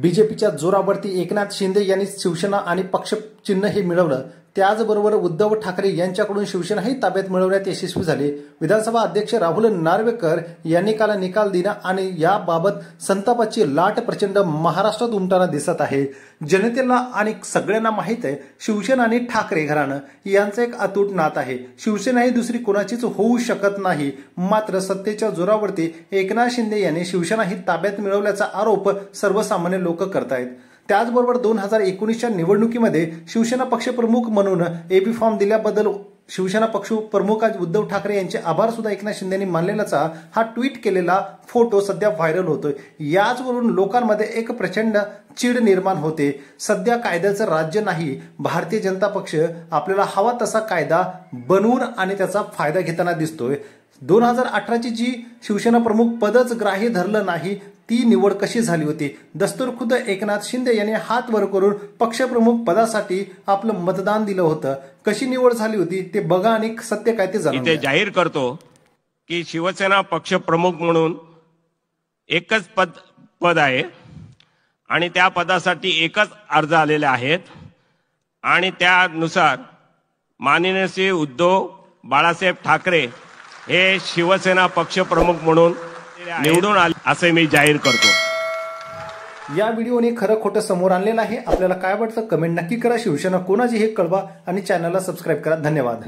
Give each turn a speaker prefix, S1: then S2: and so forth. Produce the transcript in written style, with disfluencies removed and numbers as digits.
S1: बीजेपीच्या जोरावरती एकनाथ शिंदे यांनी शिवसेना आणि पक्ष चिन्ह हे मिळवलं। त्याचबरोबर उद्धव ठाकरे यांच्याकडून शिवसेनाही ताब्यात मिळवण्यात यशस्वी झाले। विधानसभा अध्यक्ष राहुल नार्वेकर यांनी काल निकाल दिला आणि याबाबत संतापाची लाट प्रचंड महाराष्ट्रात उमटताना दिसत आहे। जनतेला आणि सगळ्यांना माहित आहे शिवसेना आणि ठाकरे घराणं यांचं एक अतूट नातं आहे। शिवसेना ही दुसरी कोणाचीच होऊ शकत नाही। मात्र सत्तेच्या जोरावरती एकनाथ शिंदे यांनी शिवसेना ही ताब्यात मिळवल्याचा आरोप सर्वसामान्य लोक करतायत। त्याचबरोबर 2019च्या निवडणुकीमध्ये शिवसेना पक्षप्रमुख म्हणून एबी फॉर्म दिल्याबद्दल शिवसेना पक्षप्रमुख उद्धव ठाकरे यांचे आभार सुद्धा एकनाथ शिंदेंनी मानलेलाचा हा ट्विट केलेला फोटो सध्या व्हायरल होतोय। याचवरून लोकांमध्ये एक प्रचंड चीड निर्माण होते। सध्या कायद्याचं राज्य नाही, भारतीय जनता पक्ष आपल्याला हवा तसा कायदा बनवून आणि त्याचा फायदा घेताना दिसतोय। 2018ची जी शिवसेना प्रमुख पदच ग्राह्य धरलं नाही ती निवड कशी झाली होती। दस्तूरखुद्द एकनाथ शिंदे यांनी हात वर करून पक्षप्रमुख पदासाठी आपलं मतदान दिलं होतं। कशी निवड झाली होती ते बघा आणि सत्य काय ते जाणून घ्या।
S2: इथे जाहीर करतो की शिवसेना पक्षप्रमुख म्हणून एकच पद आहे आणि त्या पदासाठी एकच अर्ज आलेले आहेत आणि त्यानुसार माननीय श्री उद्धव बाळासाहेब ठाकरे हे शिवसेना पक्षप्रमुख म्हणून निवडून आले असे मी जाहीर करतो।
S1: या व्हिडिओने खरं खोटं समोर आणलेलं आहे। आपल्याला काय वाटतं कमेंट नक्की करा। शिवसेना कोणाची हे कळवा आणि चॅनलला सबस्क्राईब करा। धन्यवाद।